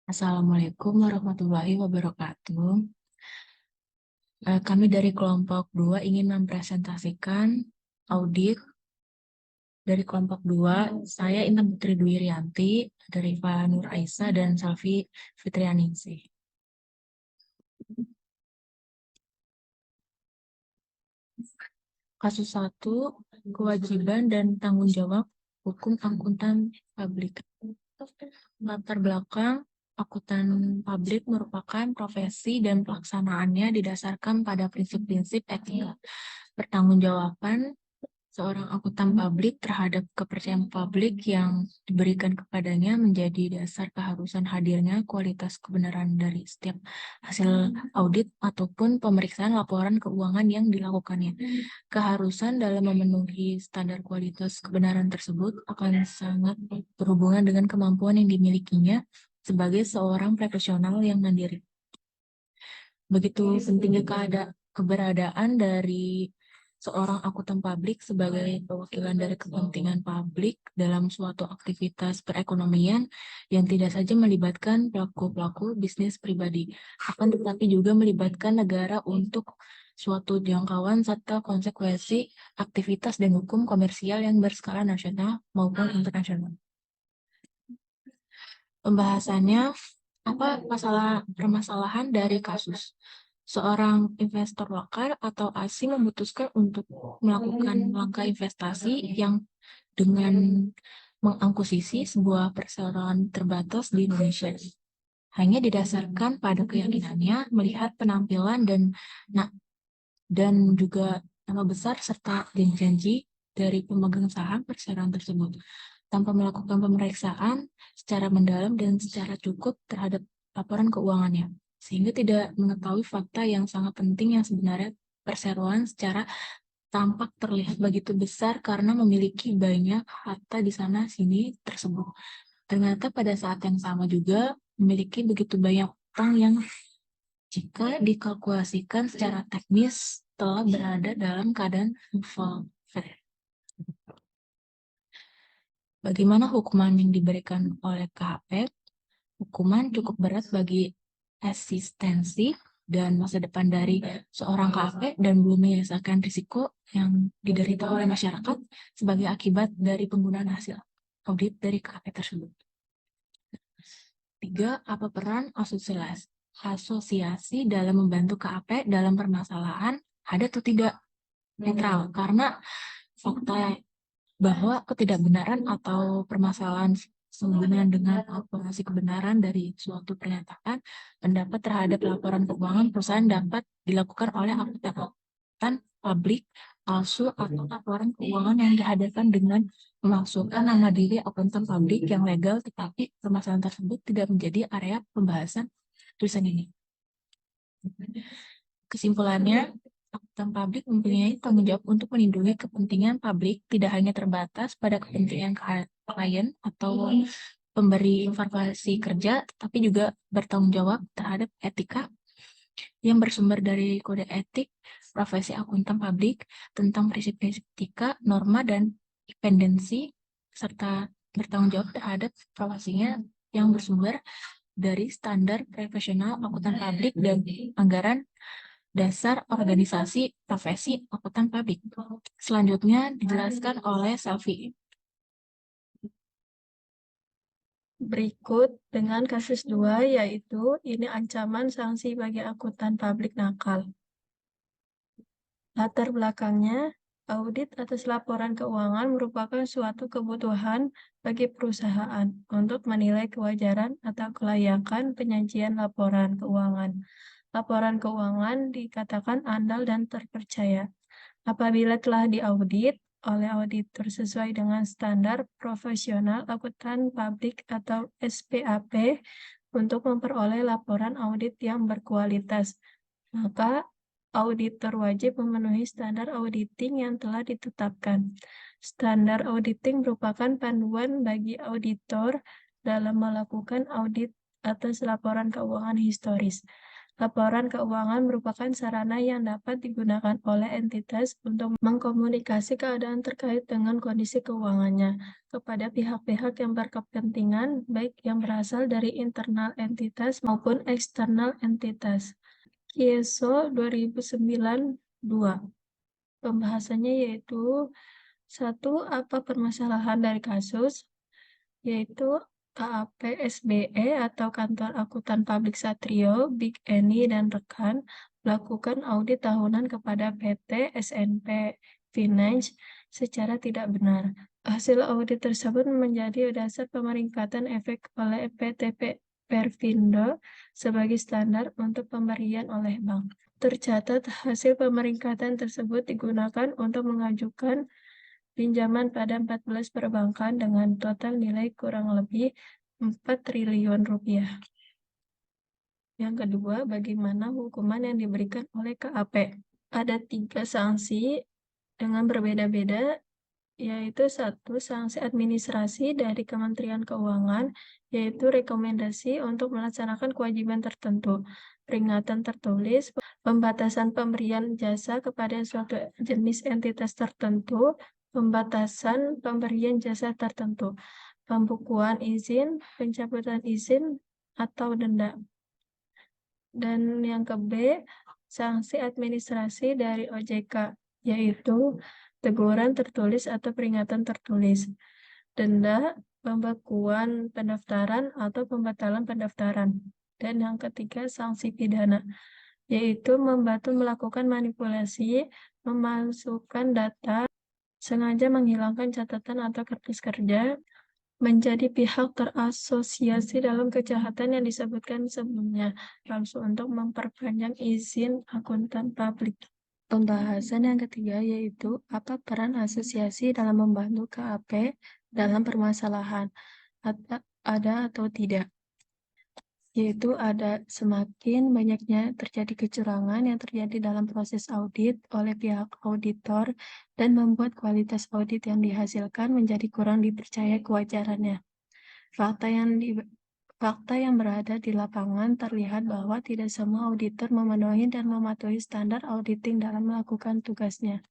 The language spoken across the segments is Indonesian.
Assalamualaikum warahmatullahi wabarakatuh. Kami dari kelompok 2 ingin mempresentasikan audit dari kelompok 2. Saya Intan Putri Dwi Rianti, dari Rifa Nur Aisyah, dan Salvi Fitrianingsih. Kasus 1, kewajiban dan tanggung jawab hukum akuntan publik. Latar belakang akuntan publik merupakan profesi dan pelaksanaannya didasarkan pada prinsip-prinsip etika, pertanggungjawaban seorang akuntan publik terhadap kepercayaan publik yang diberikan kepadanya menjadi dasar keharusan hadirnya kualitas kebenaran dari setiap hasil audit ataupun pemeriksaan laporan keuangan yang dilakukannya. Keharusan dalam memenuhi standar kualitas kebenaran tersebut akan sangat berhubungan dengan kemampuan yang dimilikinya sebagai seorang profesional yang mandiri. Begitu pentingnya keberadaan dari seorang akuntan publik sebagai perwakilan dari kepentingan publik dalam suatu aktivitas perekonomian yang tidak saja melibatkan pelaku-pelaku bisnis pribadi, akan tetapi juga melibatkan negara untuk suatu jangkauan serta konsekuensi aktivitas dan hukum komersial yang berskala nasional maupun internasional. Pembahasannya, apa permasalahan dari kasus? Seorang investor lokal atau asing memutuskan untuk melakukan langkah investasi yang dengan mengakuisisi sebuah perseroan terbatas di Indonesia. Hanya didasarkan pada keyakinannya melihat penampilan dan juga nama besar serta janji dari pemegang saham perseroan tersebut, tanpa melakukan pemeriksaan secara mendalam dan secara cukup terhadap laporan keuangannya, sehingga tidak mengetahui fakta yang sangat penting yang sebenarnya perseroan secara tampak terlihat begitu besar karena memiliki banyak harta di sana sini tersebut. Ternyata pada saat yang sama juga memiliki begitu banyak utang yang jika dikalkulasikan secara teknis telah berada dalam keadaan insolvent. Bagaimana hukuman yang diberikan oleh KHP? Hukuman cukup berat bagi eksistensi dan masa depan dari seorang KHP dan belum menyelesaikan risiko yang diderita oleh masyarakat sebagai akibat dari penggunaan hasil audit dari KHP tersebut. 3. Apa peran asosiasi dalam membantu KHP dalam permasalahan? Ada atau tidak? Netral, karena fakta bahwa ketidakbenaran atau permasalahan sehubungan dengan akurasi kebenaran dari suatu pernyataan pendapat terhadap laporan keuangan perusahaan dapat dilakukan oleh akuntan publik palsu atau laporan keuangan yang dihadirkan dengan memasukkan nama diri akuntan publik yang legal, tetapi permasalahan tersebut tidak menjadi area pembahasan tulisan ini. Kesimpulannya, akuntan publik mempunyai tanggung jawab untuk melindungi kepentingan publik, tidak hanya terbatas pada kepentingan klien atau pemberi informasi kerja, tetapi juga bertanggung jawab terhadap etika yang bersumber dari kode etik profesi akuntan publik tentang prinsip-prinsip etika, norma, dan independensi, serta bertanggung jawab terhadap profesinya yang bersumber dari standar profesional akuntan publik dan anggaran dasar organisasi profesi akuntan publik. Selanjutnya dijelaskan oleh Selvi. Berikut dengan kasus 2, yaitu ini ancaman sanksi bagi akuntan publik nakal. Latar belakangnya, audit atas laporan keuangan merupakan suatu kebutuhan bagi perusahaan untuk menilai kewajaran atau kelayakan penyajian laporan keuangan. Laporan keuangan dikatakan andal dan terpercaya apabila telah diaudit oleh auditor sesuai dengan standar profesional akuntan publik atau SPAP untuk memperoleh laporan audit yang berkualitas. Maka auditor wajib memenuhi standar auditing yang telah ditetapkan. Standar auditing merupakan panduan bagi auditor dalam melakukan audit atas laporan keuangan historis. Laporan keuangan merupakan sarana yang dapat digunakan oleh entitas untuk mengkomunikasi keadaan terkait dengan kondisi keuangannya kepada pihak-pihak yang berkepentingan, baik yang berasal dari internal entitas maupun eksternal entitas. ISO 2009-2. Pembahasannya yaitu 1. Apa permasalahan dari kasus? Yaitu KAP SBE atau Kantor Akuntan Publik Satrio, Big Eni, dan rekan melakukan audit tahunan kepada PT SNP Finance secara tidak benar. Hasil audit tersebut menjadi dasar pemeringkatan efek oleh PT Pervindo sebagai standar untuk pemberian oleh bank. Tercatat hasil pemeringkatan tersebut digunakan untuk mengajukan pinjaman pada 14 perbankan dengan total nilai kurang lebih 4 triliun rupiah. Yang kedua, bagaimana hukuman yang diberikan oleh KAP? Ada 3 sanksi dengan berbeda-beda, yaitu 1. Sanksi administrasi dari Kementerian Keuangan, yaitu rekomendasi untuk melaksanakan kewajiban tertentu, peringatan tertulis, pembatasan pemberian jasa kepada suatu jenis entitas tertentu, pembatasan pemberian jasa tertentu, pembukuan izin, pencabutan izin, atau denda. Dan yang ke-B, sanksi administrasi dari OJK, yaitu teguran tertulis atau peringatan tertulis, denda, pembekuan pendaftaran atau pembatalan pendaftaran. Dan yang ketiga, sanksi pidana, yaitu membantu melakukan manipulasi, memasukkan data, sengaja menghilangkan catatan atau kertas kerja, menjadi pihak terasosiasi dalam kejahatan yang disebutkan sebelumnya, langsung untuk memperpanjang izin akuntan publik. Pembahasan yang ketiga yaitu apa peran asosiasi dalam membantu KAP dalam permasalahan, ada atau tidak. Yaitu ada semakin banyaknya terjadi kecurangan yang terjadi dalam proses audit oleh pihak auditor dan membuat kualitas audit yang dihasilkan menjadi kurang dipercaya kewajarannya. Fakta yang berada di lapangan terlihat bahwa tidak semua auditor memenuhi dan mematuhi standar auditing dalam melakukan tugasnya.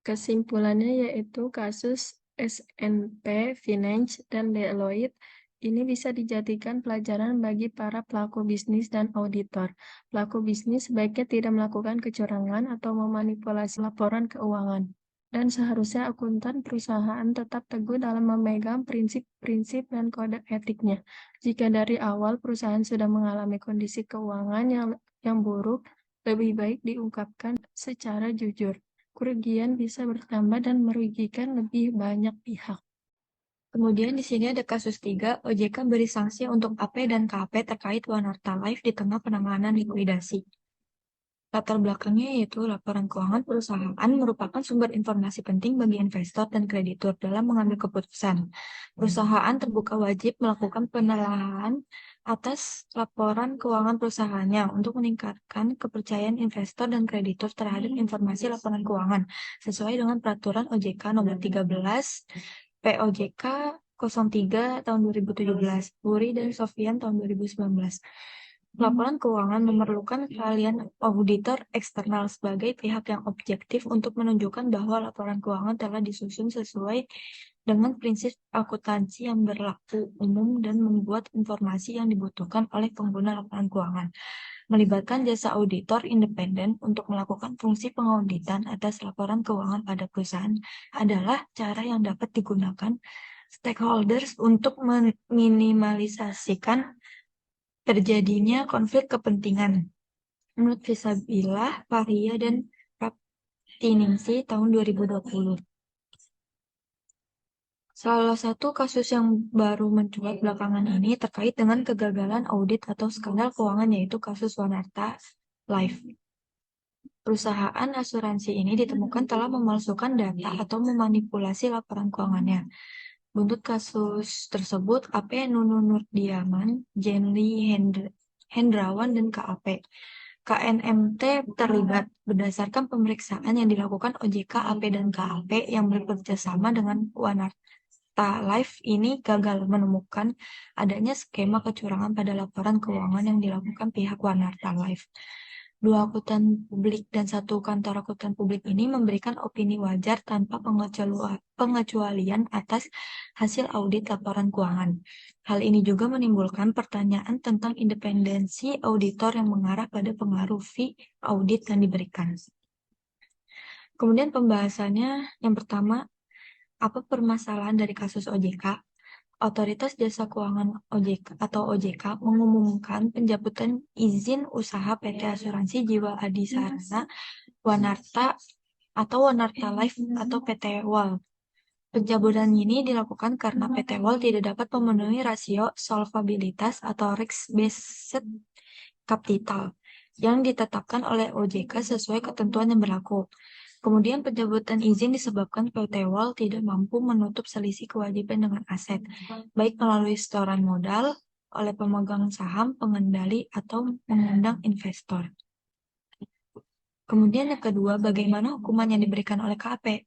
Kesimpulannya yaitu kasus SNP Finance dan Deloitte ini bisa dijadikan pelajaran bagi para pelaku bisnis dan auditor. Pelaku bisnis sebaiknya tidak melakukan kecurangan atau memanipulasi laporan keuangan. Dan seharusnya akuntan perusahaan tetap teguh dalam memegang prinsip-prinsip dan kode etiknya. Jika dari awal perusahaan sudah mengalami kondisi keuangan yang buruk, lebih baik diungkapkan secara jujur. Kerugian bisa bertambah dan merugikan lebih banyak pihak. Kemudian di sini ada kasus 3, OJK beri sanksi untuk AP dan KAP terkait Wanarta Life di tengah penanganan likuidasi. Latar belakangnya yaitu laporan keuangan perusahaan merupakan sumber informasi penting bagi investor dan kreditur dalam mengambil keputusan. Perusahaan terbuka wajib melakukan penelaahan atas laporan keuangan perusahaannya untuk meningkatkan kepercayaan investor dan kreditur terhadap informasi laporan keuangan sesuai dengan peraturan OJK nomor 13 POJK 03 tahun 2017, Puri dan Sofian tahun 2019. Laporan keuangan memerlukan keahlian auditor eksternal sebagai pihak yang objektif untuk menunjukkan bahwa laporan keuangan telah disusun sesuai dengan prinsip akuntansi yang berlaku umum dan membuat informasi yang dibutuhkan oleh pengguna laporan keuangan. Melibatkan jasa auditor independen untuk melakukan fungsi pengauditan atas laporan keuangan pada perusahaan adalah cara yang dapat digunakan stakeholders untuk meminimalisasikan terjadinya konflik kepentingan. Menurut Visabilah, Faria, dan Praptiningsi tahun 2020. Salah satu kasus yang baru mencuat belakangan ini terkait dengan kegagalan audit atau skandal keuangan yaitu kasus Wanarta Life. Perusahaan asuransi ini ditemukan telah memalsukan data atau memanipulasi laporan keuangannya. Buntut kasus tersebut, AP Nunun Nurdiaman, Jenly Hendrawan, dan KAP. KNMT terlibat berdasarkan pemeriksaan yang dilakukan OJK, AP, dan KAP yang bekerja sama dengan Wanarta Wanarta Life ini gagal menemukan adanya skema kecurangan pada laporan keuangan yang dilakukan pihak Wanarta Life. 2 akuntan publik dan 1 kantor akuntan publik ini memberikan opini wajar tanpa pengecualian atas hasil audit laporan keuangan. Hal ini juga menimbulkan pertanyaan tentang independensi auditor yang mengarah pada pengaruh fee audit yang diberikan. Kemudian pembahasannya yang pertama, apa permasalahan dari kasus OJK? Otoritas Jasa Keuangan OJK atau OJK mengumumkan pencabutan izin usaha PT Asuransi Jiwa Adisarana Wanarta atau Wanarta Life atau PT WAL. Pencabutan ini dilakukan karena PT WAL tidak dapat memenuhi rasio solvabilitas atau risk-based capital yang ditetapkan oleh OJK sesuai ketentuan yang berlaku. Kemudian pencabutan izin disebabkan PT WAL tidak mampu menutup selisih kewajiban dengan aset, baik melalui setoran modal oleh pemegang saham, pengendali, atau mengundang investor. Kemudian yang kedua, bagaimana hukuman yang diberikan oleh KAP?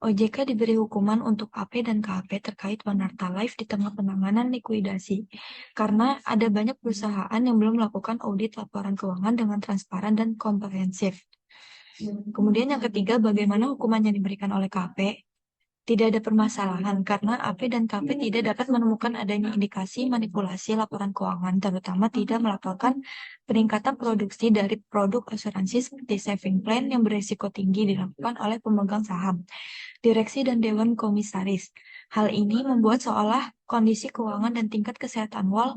OJK diberi hukuman untuk AP dan KAP terkait Wanarta Life di tengah penanganan likuidasi, karena ada banyak perusahaan yang belum melakukan audit laporan keuangan dengan transparan dan komprehensif. Kemudian yang ketiga, bagaimana hukuman yang diberikan oleh KP? Tidak ada permasalahan karena AP dan KP tidak dapat menemukan adanya indikasi manipulasi laporan keuangan, terutama tidak melaporkan peningkatan produksi dari produk asuransi seperti saving plan yang berisiko tinggi dilakukan oleh pemegang saham, direksi dan dewan komisaris. Hal ini membuat seolah kondisi keuangan dan tingkat kesehatan WAL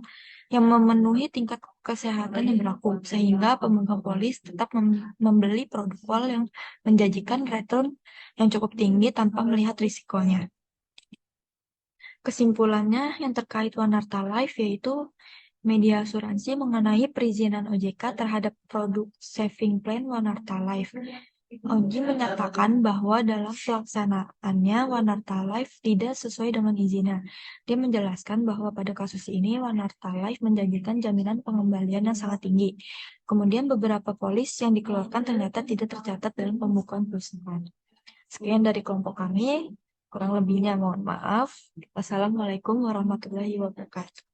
yang memenuhi tingkat kesehatan yang berlaku, sehingga pemegang polis tetap membeli produk WAL yang menjanjikan return yang cukup tinggi tanpa melihat risikonya. Kesimpulannya yang terkait Wanarta Life yaitu media asuransi mengenai perizinan OJK terhadap produk saving plan Wanarta Life. OJI menyatakan bahwa dalam pelaksanaannya Wanarta Life tidak sesuai dengan izinnya. Dia menjelaskan bahwa pada kasus ini Wanarta Life menjanjikan jaminan pengembalian yang sangat tinggi. Kemudian beberapa polis yang dikeluarkan ternyata tidak tercatat dalam pembukuan perusahaan. Sekian dari kelompok kami, kurang lebihnya mohon maaf. Wassalamualaikum warahmatullahi wabarakatuh.